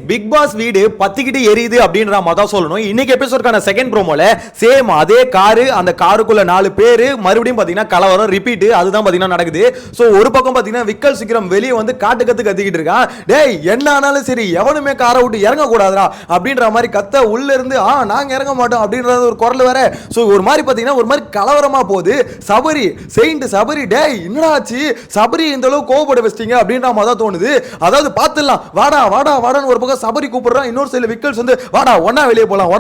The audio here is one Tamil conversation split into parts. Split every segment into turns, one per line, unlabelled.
பிக் பாஸ் வீடு பத்திக்கிட்டு எரியுது அப்படின்ற மாதிரி தான் சொல்லணும். இன்னைக்கு எபிசோட்கான செகண்ட் ப்ரோமோல சேம் அதே காரு, அந்த காருக்குள்ள 4 பேரு, மறுபடியும் பாத்தீங்கன்னா கலவரம் ரிப்பீட். அதுதான் பாத்தீங்கன்னா நடக்குது. சோ ஒரு பக்கம் பாத்தீங்கன்னா விக்கல் சீக்கிரம் வெளியே வந்து காட்டு கத்திக்கிட்டு இருக்கான். டேய் என்ன ஆனாலும் சரி எவனுமே காரை விட்டு இறங்க கூடாதுடா அப்படின்ற மாதிரி கத்த உள்ள இருந்து நாங்க இறங்க மாட்டோம் அப்படின்றது ஒரு குரல் வேற. சோ ஒரு மாதிரி பாத்தீங்கன்னா ஒரு மாதிரி கலவரமா போகுது. சபரி செயின்ட் சபரி, டேய் என்னடா ஆச்சு சபரி இந்த அளவு கோவப்பட வச்சிட்டீங்க அப்படின்ற மாதிரி தான் தோணுது. அதாவது பாத்துடலாம் வாடா வாடா வாடான்னு ஒரு பக்கம் சபரி கூப்பிடுறான், இன்னொரு சைடுல விக்கல்ஸ் வந்து வாடா ஒண்ணா வெளியே போலாம்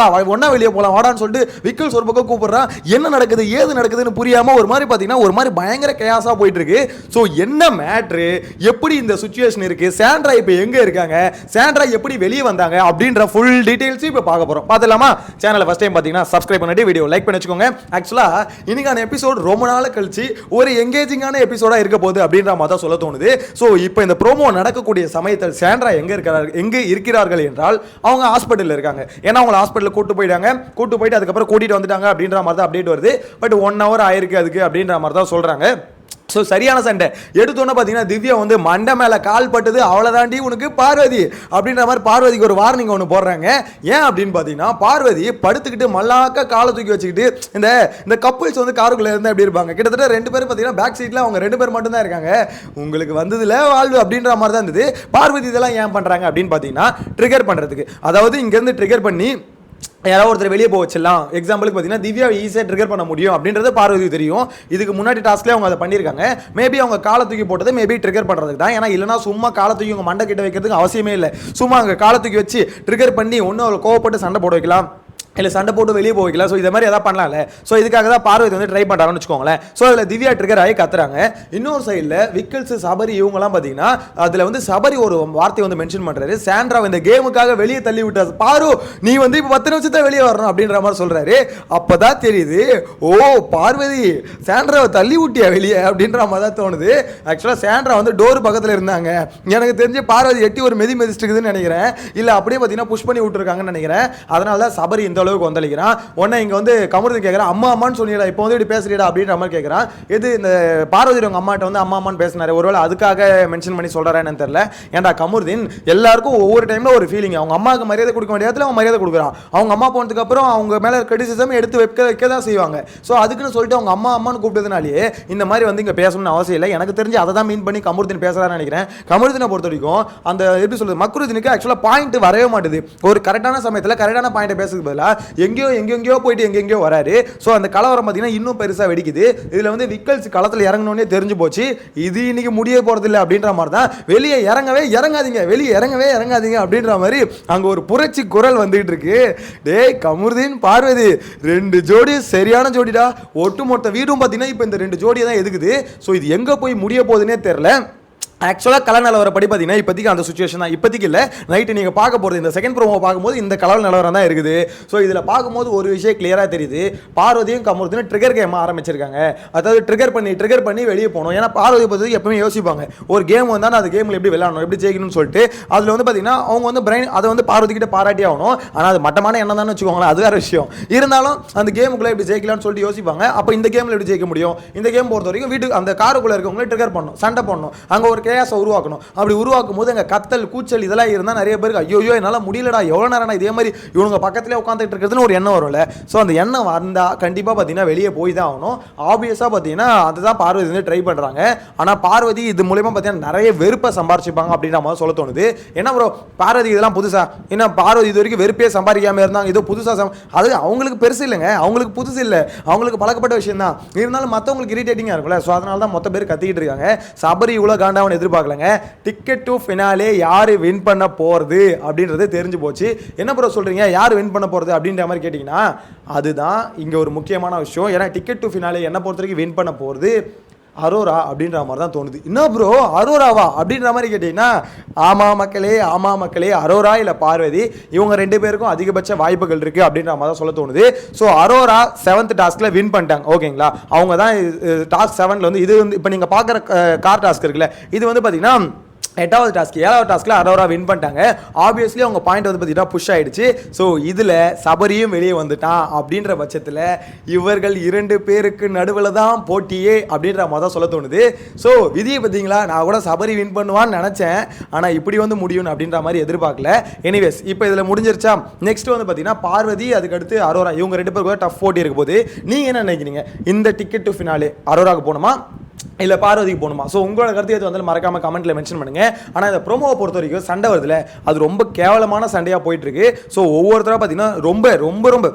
வாடான்னு சொல்லிட்டு விக்கல்ஸ் ஒரு பக்கம் கூப்பிடுறான். என்ன நடக்குது ஏது நடக்குதுன்னு புரியாம ஒரு மாதிரி பாத்தீங்கன்னா ஒரு மாதிரி பயங்கர கேஸா போயிட்டு இருக்கு. சோ என்ன மேட்ரு, எப்படி இந்த சிச்சுவேஷன் இருக்கு, சாண்ட்ரா இப்ப எங்க இருக்காங்க, சாண்ட்ரா எப்படி வெளியே வந்தாங்க அப்படின்ற ஃபுல் டீடைல்ஸ் இப்ப பார்க்க போறோம். பாத்துலாமா? சேனலை ஃபர்ஸ்ட் டைம் பாத்தீங்கன்னா சப்ஸ்கிரைப் பண்ணிட்டு வீடியோ லைக் பண்ணி வச்சுக்கோங்க. ஆக்சுவலா இன்னைக்கான எபிசோட் ரொம்ப நாள் கழிச்சு ஒரு எங்கேஜிங்கான எபிசோடா இருக்க போகுது அப்படின்ற மாதிரி தான் சொல்ல தோணுது. சோ இப்போ இந்த ப்ரோமோ நடக்கக்கூடிய சமயத்தில் சாண்ட்ரா எங்க இருக்கிறார்கள் என்றால் அவங்க ஹாஸ்பிட்டல்ல இருக்காங்க. ஏன்னா அவங்க ஹாஸ்பிட்டலுக்கு கூட்டு போயிட்டு அதுக்கப்புறம் கூட்டிட்டு வந்துட்டாங்க அப்படின்ற மாதிரி தான் அப்டேட் வருது. பட் 1 hour ஆயிருக்கு அதுக்கு அப்படின்ற மாதிரி தான் சொல்றாங்க. ஸோ சரியான சண்டை எடுத்தோன்னே பார்த்தீங்கன்னா திவ்யா வந்து மண்டை மேலே கால் பட்டது, அவ்வளோதாண்டி உனக்கு பார்வதி அப்படின்ற மாதிரி பார்வதிக்கு ஒரு வார்னிங் ஒன்று போடுறாங்க. ஏன் அப்படின்னு பார்த்தீங்கன்னா பார்வதி படுத்துக்கிட்டு மல்லாக்க காலை தூக்கி வச்சுக்கிட்டு இந்த கப்புள்ஸ் வந்து காருக்குள்ளே இருந்தால் எப்படி இருப்பாங்க, கிட்டத்தட்ட 2 பேரும் பார்த்தீங்கன்னா பேக் சீட்டில் அவங்க 2 பேர் மட்டும்தான் இருக்காங்க. உங்களுக்கு வந்ததில் வாழ்வு அப்படின்ற மாதிரி தான் இருந்தது. பார்வதி இதெல்லாம் ஏன் பண்ணுறாங்க அப்படின்னு பார்த்தீங்கன்னா ட்ரிகர் பண்ணுறதுக்கு, அதாவது இங்கேருந்து ட்ரிகர் பண்ணி யாராவது ஒருத்தர் வெளியே போக வச்சிடலாம். எக்ஸாம்பிளுக்கு பார்த்தீங்கன்னா திவ்யா ஈஸியாக ட்ரிகர் பண்ண முடியும் அப்படின்றது பார்வதி தெரியும். இதுக்கு முன்னாடி டாஸ்க்லேயே அவங்க அதை பண்ணியிருக்காங்க. மேபி அவங்க காலை தூக்கி போட்டது மேபி ட்ரிகர் பண்ணுறதுக்கு தான். ஏன்னா இல்லைனா சும்மா காலை தூக்கி உங்கள் மண்டை கிட்ட வைக்கிறதுக்கு அவசியமே இல்லை. சும்மா அங்கே காலை தூக்கி வச்சு ட்ரிகர் பண்ணி ஒன்றும் அவளை கோவப்பட்டு சண்டை போட வைக்கலாம், இல்லை சண்டை போட்டு வெளியே போய்க்கலாம். ஸோ இதை மாதிரி எதாவது பண்ணலாம்ல. ஸோ இதுக்காக தான் பார்வதி வந்து ட்ரை பண்ணுறாங்கன்னு வச்சுக்கோங்களேன். ஸோ அதில் திவ்யா ட்ரிகர் ஆகி கத்துறாங்க. இன்னொரு சைடில் விக்கல்ஸ் சபரி இவங்கலாம் பார்த்தீங்கன்னா அதில் வந்து சபரி ஒரு வார்த்தையை வந்து மென்ஷன் பண்ணுறாரு, சாண்ட்ரா இந்த கேமுக்காக வெளியே தள்ளி விட்டாரு பாரு, நீ வந்து இப்போ 10 நிமிஷத்தை வெளியே வரணும் அப்படின்ற மாதிரி சொல்கிறாரு. அப்போ தான் தெரியுது, ஓ பார்வதி சாண்ட்ராவை தள்ளி விட்டியா வெளியே அப்படின்ற மாதிரி தான் தோணுது. ஆக்சுவலாக சாண்ட்ரா வந்து டோர் பக்கத்தில் இருந்தாங்க. எனக்கு தெரிஞ்சு பார்வதி எட்டி ஒரு மிதிச்சிருக்குதுன்னு நினைக்கிறேன். இல்லை அப்படியே பார்த்தீங்கன்னா புஷ் பண்ணி விட்டுருக்காங்கன்னு நினைக்கிறேன். அதனால தான் சபரி இந்த அளவுக்கு வந்தளிக்கிறான். உடனே இங்க வந்து கமருதி கேட்கிறான், அம்மா அம்மான்னு சொன்னீங்களா இப்போ வந்து இப்படி பேசுறீடா அப்படின்ற மாதிரி கேட்கிறான். இது இந்த பார்வதி உங்க அம்மாட்ட வந்து அம்மா அம்மான்னு பேசினாரு, ஒருவேளை அதுக்காக மென்ஷன் பண்ணி சொல்றாருன்னு தெரியல. ஏன்டா கமருதீன் எல்லாருக்கும் ஒவ்வொரு டைம்ல ஒரு ஃபீலிங், அவங்க அம்மாவுக்கு மரியாதை கொடுக்க வேண்டிய இடத்துல அவன் மரியாதை கொடுக்குறான். அவங்க அம்மா போனதுக்கு அப்புறம் அவங்க மேல கிரிட்டிசிசம் எடுத்து வைக்க தான் செய்வாங்க. ஸோ அதுக்குன்னு சொல்லிட்டு அவங்க அம்மா அம்மான்னு கூப்பிட்டதுனாலேயே இந்த மாதிரி வந்து இங்க பேசணும்னு அவசியம் இல்லை. எனக்கு தெரிஞ்சு அதை தான் மீன் பண்ணி கமருதீன் பேசுறாருன்னு நினைக்கிறேன். கமருதீனை பொறுத்த வரைக்கும் அந்த எப்படி சொல்றது, மக்ருதீனுக்கு ஆக்சுவலா பாயிண்ட் வரவே மாட்டுது. ஒரு கரெக்டான சமயத்தில் கரெக்டான பாயிண்ட் பேசுறதுக்கு பதிலாக எங்கேயோ போயிட்டு எங்கெங்கயோ வராரு. ஸோ அந்த கலவரம் பார்த்தீங்கன்னா இன்னும் பெருசாக வெடிக்குது. இதில் வந்து விக்கல்ஸ் களத்தில் இறங்கணுன்னே தெரிஞ்சு போச்சு, இது இன்னைக்கு முடிய போகிறது இல்லை அப்படின்ற மாதிரி தான். வெளியே இறங்காதீங்க அப்படின்ற மாதிரி அங்கே ஒரு புரட்சி குரல் வந்துகிட்டு இருக்கு. டேய் கமருதீன் பார்வதி 2 ஜோடி சரியான ஜோடிடா. ஒட்டுமொத்த வீடும் பார்த்தீங்கன்னா இப்போ இந்த 2 ஜோடியை தான் எதுக்குது. ஸோ இது எங்கே போய் முடிய போகுதுன்னே தெரியல. ஆக்சுவலாக கலர் நிலவரம் படி பார்த்தீங்கன்னா இப்போதைக்கு அந்த சுச்சுவேஷன் தான். இப்போதைக்கு இல்லை, நைட்டு நீங்கள் பார்க்க போகிறது இந்த செகண்ட் ப்ரோமோ பார்க்கும்போது இந்த கலர் நிலவரம் தான் இருக்குது. ஸோ இதில் பார்க்கும்போது ஒரு விஷயம் கிளியராக தெரியுது, பார்வதியும் கமருதீனும் ட்ரிகர் கேம் ஆரம்பிச்சிருக்காங்க. அதாவது ட்ரிகர் பண்ணி வெளியே போகணும். ஏன்னா பார்வதி பற்றி எப்பவுமே யோசிப்பாங்க, ஒரு கேம் வந்தால் அந்த கேமில் எப்படி விளையாடணும், எப்படி ஜெயிக்கணும்னு சொல்லிட்டு. அதில் வந்து பார்த்தீங்கன்னா அவங்க வந்து பிரைன் அதை வந்து பார்வதி கிட்ட பாராட்டி ஆகணும். ஆனால் அது மட்டமான எண்ணம் தான் வச்சுக்கோங்களேன், அது வேறு விஷயம். இருந்தாலும் அந்த கேமுக்குள்ளே எப்படி ஜெயிக்கலாம்னு சொல்லிட்டு யோசிப்பாங்க. அப்போ இந்த கேமில் எப்படி ஜெயிக்க முடியும், இந்த கேம் பொறுத்த வரைக்கும் வீட்டுக்கு அந்த காருக்குள்ளே இருக்கவங்களே ட்ரிகர் பண்ணணும், சண்டை பண்ணணும், அங்கே ஒரு கேஸை உருவாக்கணும். அப்படி உருவாக்கும் போது எங்க கத்தல் கூச்சல் இதெல்லாம் இருந்தா நிறைய பேருக்கு ஐயோ என்னால முடியலடா, எவ்வளவு நேரம் இதே மாதிரி இவங்க பக்கத்திலே உட்காந்துட்டு இருக்கிறதுன்னு ஒரு எண்ணம் வரும்ல. ஸோ அந்த எண்ணம் வந்தா கண்டிப்பா பார்த்தீங்கன்னா வெளியே போய் தான் ஆகணும். ஆப்வியஸா பார்த்தீங்கன்னா அதுதான் பார்வதி வந்து ட்ரை பண்றாங்க. ஆனா பார்வதி இது மூலமா பார்த்தீங்கன்னா நிறைய வெறுப்பை சம்பாரிச்சுப்பாங்க அப்படின்ற மாதிரி சொல்ல தோணுது. என்ன ப்ரோ பார்வதி இதெல்லாம் புதுசா, என்ன பார்வதி இது வரைக்கும் வெறுப்பே சம்பாதிக்காம இருந்தாங்க, ஏதோ புதுசா அது அவங்களுக்கு பெருசு இல்லைங்க, அவங்களுக்கு புதுசு இல்லை, அவங்களுக்கு பழக்கப்பட்ட விஷயம் தான். இருந்தாலும் மற்றவங்களுக்கு இரிட்டேட்டிங்கா இருக்குல்ல. ஸோ அதனால தான் மொத்த பேர் கத்திக்கிட்டு இருக்காங்க. சபரி இவ்வளோ காண்டாவன் எதிர்பார்க்கலங்க. டிக்கெட் டு ஃபினாலே யாரு வின் பண்ண போறது அப்படின்றது தெரிஞ்சு போச்சு. என்ன ப்ரோ சொல்றீங்க, யார் வின் பண்ண போறது அப்படின்ற மாதிரி கேட்டீங்கன்னா அதுதான் இங்க ஒரு முக்கியமான விஷயம். ஏன்னா டிக்கெட் டு ஃபினாலே என்ன பொறுத்த வரைக்கும் வின் பண்ண போறது அரோரா அப்படின்ற மாதிரி தான் தோணுது. என்ன ப்ரோ அரோராவா அப்படின்ற மாதிரி கேட்டீங்கன்னா ஆமா மக்களே அரோரா இல்ல பார்வதி இவங்க 2 பேருக்கும் அதிகபட்ச வாய்ப்புகள் இருக்கு அப்படின்ற மாதிரி தான் சொல்ல தோணுது. ஸோ அரோரா 7th டாஸ்க்ல வின் பண்ணிட்டாங்க. ஓகேங்களா, அவங்க தான் டாஸ்க் 7ல வந்து இது வந்து இப்போ நீங்க பாக்குற கார் டாஸ்க் இருக்குல்ல, இது வந்து பாத்தீங்கன்னா 7வது டாஸ்க் 7வது டாஸ்க்ல அரோரா வின் பண்ணிட்டாங்க. ஆப்வியஸ்லி அவங்க பாயிண்ட் வந்து பார்த்தீங்கன்னா புஷ் ஆயிடுச்சு. ஸோ இதில் சபரியும் வெளியே வந்துட்டான். அப்படின்ற பட்சத்தில் இவர்கள் 2 பேருக்கு நடுவில் தான் போட்டியே அப்படின்ற மாதிரி தான் சொல்ல தோணுது. ஸோ விதியை பார்த்தீங்களா, நான் கூட சபரி வின் பண்ணுவான்னு நினச்சேன், ஆனால் இப்படி வந்து முடியும் அப்படின்ற மாதிரி எதிர்பார்க்கல. எனிவேஸ் இப்போ இதில் முடிஞ்சிருச்சா. நெக்ஸ்ட் வந்து பார்த்தீங்கன்னா பார்வதி, அதுக்கடுத்து அரோரா, இவங்க 2 பேருக்கு டஃப் போட்டி இருக்க போது. நீங்கள் என்ன நினைக்கிறீங்க, இந்த டிக்கெட் டு ஃபினாலே அரோராவுக்கு போகணுமா இல்லை பார்வதிக்கு போகணுமா? ஸோ உங்களோட கருத்து எது வந்து மறக்காம கமெண்ட்ல மென்ஷன் பண்ணுங்க. ஆனால் இந்த ப்ரோமோவை பொறுத்த வரைக்கும் சண்டை வருதுல, அது ரொம்ப கேவலமான சண்டையாக போயிட்டு இருக்கு. ஸோ ஒவ்வொருத்தராக பார்த்தீங்கன்னா ரொம்ப ரொம்ப ரொம்ப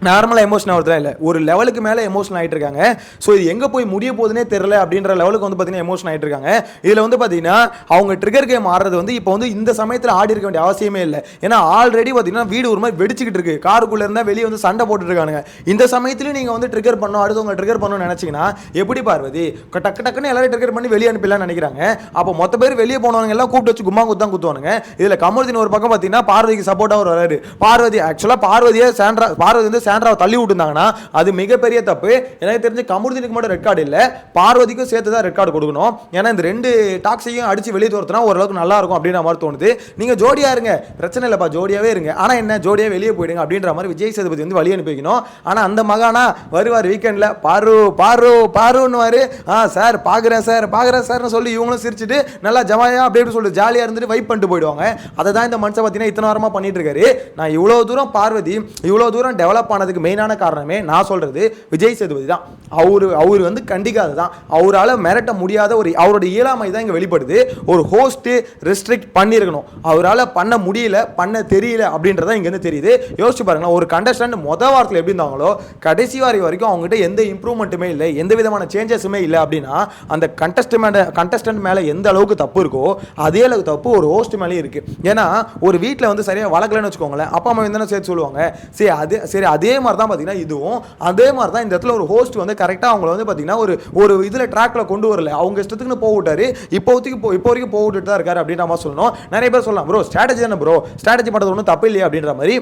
நார்மலாக எமோஷன் ஆகிறதுலாம் இல்லை, ஒரு லெவலுக்கு மேலே எமோஷன் ஆகிட்டு இருக்காங்க. ஸோ இது எங்கே போய் முடிய போகுதுன்னே தெரியல அப்படின்ற லெவலுக்கு வந்து பார்த்தீங்கன்னா எமோஷன் ஆகிட்டு இருக்காங்க. இதில் வந்து பார்த்தீங்கன்னா அவங்க ட்ரிகர் கேம் ஆடுறது வந்து இப்போ வந்து இந்த சமயத்தில் ஆடி இருக்க வேண்டிய அவசியமே இல்லை. ஏன்னா ஆல்ரெடி பார்த்தீங்கன்னா வீடு ஒரு மாதிரி வெடிச்சுக்கிட்டு இருக்கு, காருக்குள்ளே இருந்தால் வெளியே வந்து சண்டை போட்டுட்டு இருக்காங்க. இந்த சமயத்துலையும் நீங்கள் வந்து ட்ரிகர் பண்ணணும், அடுத்தவங்க ட்ரிகர் பண்ணணும்னு நினச்சிங்கன்னா எப்படி பார்வதி டக்கு டக்குன்னு எல்லாரும் ட்ரிகர் பண்ணி வெளியே அனுப்பிடலாம்னு நினைக்கிறாங்க. அப்போ மொத்த பேர் வெளியே போனவங்க எல்லாம் கூப்பிட்டு வச்சு கும்மா குத்தான் குத்துவானுங்க. இதில் கமருதீன் ஒரு பக்கம் பார்த்தீங்கன்னா பார்வதிக்கு சப்போர்ட்டாக வராரு. பார்வதி ஆக்சுவலாக பார்வதி வந்து சாண்ட்ராவை தள்ளி விட்டுருந்தாங்க, அது மிகப்பெரிய தப்பு. எனக்கு தெரிஞ்சு கமருதீனுக்கு மட்டும் ரெட் கார்டு இல்ல, பார்வதிக்கும் சேர்த்து தான் ரெட் கார்டு கொடுக்கணும். ஏன்னா இந்த 2 டாக்ஸையும் அடிச்சு வெளியே தோர்த்தனா ஓரளவுக்கு நல்லா இருக்கும் அப்படின்ற மாதிரி தோணுது. நீங்க ஜோடியா இருங்க, பிரச்சனை இல்லப்பா, ஜோடியாவே இருங்க, ஆனா என்ன ஜோடியா வெளியே போயிடுங்க அப்படின்ற மாதிரி விஜய் சேதுபதி வந்து வழி அனுப்பி வைக்கணும். ஆனா அந்த மகானா வருவார் வீக்கெண்ட்ல, பாரு பாரு பாருன்னுவாரு. சார் பாக்குறேன் சார்னு சொல்லி இவங்களும் சிரிச்சுட்டு நல்லா ஜமாயா அப்படி சொல்லிட்டு ஜாலியா இருந்துட்டு வைப் பண்ணிட்டு போயிடுவாங்க. அதை தான் இந்த மனுஷன் பார்த்தீங்கன்னா இத்தனை வாரமா பண்ணிட்டு இருக்காரு. நான் இவ்வளவு தூரம் பார்வதி இவ்வளவு தூரம் டெவலப் ஆனதுக்கு மெயினான காரணமே நான் சொல்றது விஜய் சேதுபதி தான். அவர் வந்து கண்டிக்காததான், அவரால் மிரட்ட முடியாத ஒரு அவருடைய இயலாமை தான் இங்கே வெளிப்படுது. ஒரு ஹோஸ்ட் ரெஸ்ட்ரிக்ட் பண்ணியிருக்கணும், அவரால் பண்ண முடியல, பண்ண தெரியல அப்படின்றத இங்கேருந்து தெரியுது. யோசிச்சு பாருங்களேன், ஒரு கண்டஸ்டன்ட் மொதல் வாரத்தில் எப்படி இருந்தாங்களோ கடைசி வரைக்கும் அவங்ககிட்ட எந்த இம்ப்ரூவ்மெண்ட்டுமே இல்லை, எந்த விதமான சேஞ்சஸுமே இல்லை அப்படின்னா அந்த கண்டஸ்டன்ட் மேலே எந்த அளவுக்கு தப்பு இருக்கோ அதே அளவுக்கு தப்பு ஒரு ஹோஸ்ட் மேலேயும் இருக்கு. ஏன்னா ஒரு வீட்டில் வந்து சரியாக வளர்க்கலன்னு வச்சுக்கோங்களேன், அப்பா அம்மா என்ன சேர்த்து சொல்லுவாங்க, சரி அதே மாதிரி தான் பார்த்தீங்கன்னா இதுவும் அதே மாதிரி தான். இந்த இடத்துல ஒரு ஹோஸ்ட் வந்து கரெக்டாக அவங்கள வந்து பார்த்தீங்கன்னா ஒரு இதில் ட்ராக்ல கொண்டு வரல, அவங்க இஷ்டத்துக்குன்னு போட்டாரு. இப்போ வரைக்கும் போட்டுட்டு தான் இருக்காரு அப்படின்ற மாதிரி சொல்லணும். நிறைய பேர் சொல்லலாம் ப்ரோ ஸ்ட்ராட்டஜி தானே ப்ரோ, ஸ்ட்ராட்டஜி பண்ணுறது ஒன்றும் தப்பு இல்லையா அப்படின்ற மாதிரி.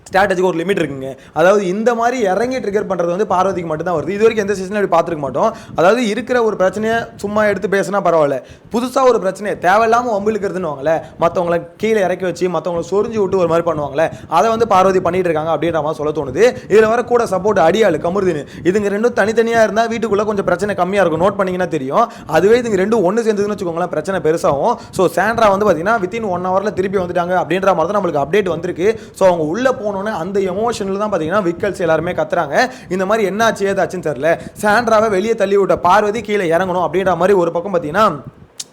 ஸ்ட்ராட்டஜிக்கு ஒரு லிமிட் இருக்குங்க. அதாவது இந்த மாதிரி இறங்கி ட்ரிகர் பண்ணுறது வந்து பார்வதிக்கு மட்டும்தான் வருது. இது வரைக்கும் எந்த சீசனும் அப்படி பார்த்துருக்க மாட்டோம். அதாவது இருக்கிற ஒரு பிரச்சனையை சும்மா எடுத்து பேசினா பரவாயில்ல, புதுசாக ஒரு பிரச்சனையை தேவையில்லாமல் வம்பிழுக்கிறதுன்னு வாங்களே, மற்றவங்களை கீழே இறக்கி வச்சு மற்றவங்களை சொரிஞ்சு விட்டு ஒரு மாதிரி பண்ணுவாங்களே, அதை வந்து பார்வதி பண்ணிட்டு இருக்காங்க அப்படின்ற மாதிரி சொல்ல தோணுது. இதில் வர கூட சப்போர்ட் அடியாள் கமருதீன், இதுங்க ரெண்டும் தனித்தனியாக இருந்தால் வீட்டுக்குள்ளே கொஞ்சம் பிரச்சனை கம்மியாக இருக்கும், நோட் பண்ணிங்கன்னா தெரியும். அதுவே இதுங்க ரெண்டும் ஒன்று சேர்ந்துன்னு வச்சுக்கோங்களேன் பிரச்சனை பெருசாகும். ஸோ சாண்ட்ரா வந்து பார்த்தீங்கன்னா வித்தின் 1 ஹவரில் திருப்பி வந்துட்டாங்க அப்படின்ற மாதிரி தான் நம்மளுக்கு அப்டேட் வந்திருக்கு. ஸோ அவங்க உள்ளே போனோன்னே அந்த எமோஷனில் தான் பார்த்தீங்கன்னா விக்கல்ஸ் எல்லாருமே கத்துறாங்க. இந்த மாதிரி என்னாச்சு ஏதாச்சுன்னு தெரியல, சாண்ட்ராவை வெளியே தள்ளி விட்ட பார்வதி கீழே இறங்கணும் அப்படின்ற மாதிரி ஒரு பக்கம் பார்த்தீங்கன்னா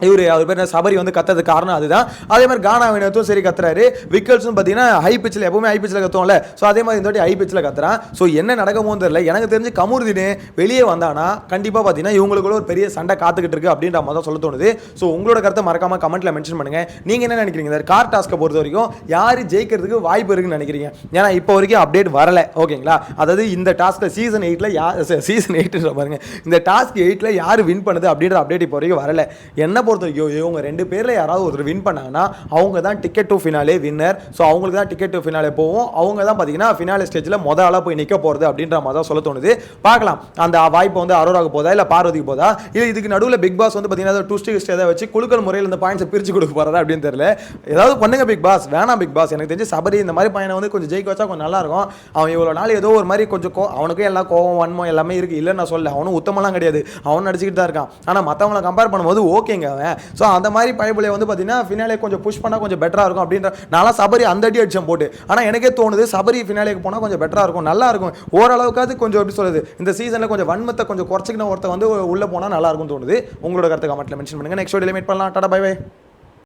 அவர் பேர் சபரி வந்து கத்துறது காரணம் அதுதான். அதே மாதிரி கானா வினோத்தும் சரி கத்துறாரு, விக்கல்ஸும் பார்த்தீங்கன்னா ஹை பிச்சில் எப்பவுமே ஹை பிச்சில் கத்துவோம்ல, ஸோ அதே மாதிரி இந்த வாட்டி ஹை பிச்சில் கத்துறான். ஸோ என்ன நடக்குமோ தெரியல. எனக்கு தெரிஞ்சு கமருதீன் வெளியே வந்தானா கண்டிப்பாக பார்த்தீங்கன்னா இவங்களுக்குள்ள ஒரு பெரிய சண்டை காத்துக்கிட்டு இருக்கு அப்படின்ற மாதிரி தான் சொல்ல தோணுது. ஸோ உங்களோட கருத்தை மறக்காம கமெண்ட்ல மென்ஷன் பண்ணுங்க. நீங்க என்ன நினைக்கிறீங்க, இந்த கார் டாஸ்க்கை பொறுத்த வரைக்கும் யார் ஜெயிக்கிறதுக்கு வாய்ப்பு இருக்குன்னு நினைக்கிறீங்க? ஏன்னா இப்போ வரைக்கும் அப்டேட் வரல, ஓகேங்களா? அதாவது இந்த டாஸ்க் சீசன் 8 பாருங்க, இந்த டாஸ்க் 8 யார் வின் பண்ணுது அப்படின்ற அப்டேட் இப்போ வரைக்கும் வரல. என்ன பொறுத்த வரைக்கும் இவங்க 2 பேர்ல யாராவது ஒருத்தர் வின் பண்ணாங்கன்னா அவங்க தான் ticket to finale winner. So அவங்களுக்கு தான் டிக்கெட் டு ஃபினாலே போவோம், அவங்க தான் பார்த்தீங்கன்னா ஃபினாலே ஸ்டேஜில் முதல் ஆளாக போய் நிற்க போகிறது அப்படின்ற மாதிரி தான் சொல்ல தோணுது. பார்க்கலாம் அந்த வாய்ப்பு வந்து அரோராவுக்கு போதா இல்லை பார்வதிக்கு போதா, இல்லை இதுக்கு நடுவில் பிக் பாஸ் வந்து பார்த்தீங்கன்னா ட்விஸ்ட் எதாவது வச்சு குழுக்கள் முறையில் இந்த பாயிண்ட்ஸை பிரித்து கொடுக்க போகிறதா அப்படின்னு தெரியல. ஏதாவது பண்ணுங்க பிக் பாஸ், வேணாம் பிக் பாஸ். எனக்கு தெரிஞ்சு சபரி இந்த மாதிரி பையனை வந்து கொஞ்சம் ஜெயிக்க வச்சா கொஞ்சம் நல்லா இருக்கும். அவன் இவ்வளோ நாள் ஏதோ ஒரு மாதிரி கொஞ்சம் அவனுக்கும் எல்லா கோவம் வன்மம் எல்லாமே இருக்குது, இல்லைன்னு நான் சொல்ல, அவனும் உத்தமெல்லாம் கிடையாது, அவன் நடிச்சுக்கிட்டு தான் இருக்கான். ஆனால் மற்றவங்களை கம்பேர் பண்ணும்போது ஓகேங்க அவன். ஸோ அந்த மாதிரி பைபிளை வந்து பார்த்தீங்கன்னா ஃபினாலே கொஞ்சம் புஷ் பண்ணால் கொஞ்சம் பெட்டராக இருக்கும் அப்படின்ற நான்லாம் சபரி அந்த அடி அடிச்சம் போட்டு. ஆனால் எனக்கே தோணுது சபரி ஃபினாலேக்கு போனால் கொஞ்சம் பெட்டராக இருக்கும், நல்லா இருக்கும். ஓரளவுக்காவது கொஞ்சம் எப்படி சொல்லுது, இந்த சீசனில் கொஞ்சம் வன்மத்தை கொஞ்சம் குறைச்சிக்கின ஒருத்த வந்து உள்ளே போனால் நல்லா இருக்கும் தோணுது. உங்களோட கருத்தை கமெண்ட்டில் மென்ஷன் பண்ணுங்கள். நெக்ஸ்ட் வீடியோவில் மீட் பண்ணலாம். Tata bye by.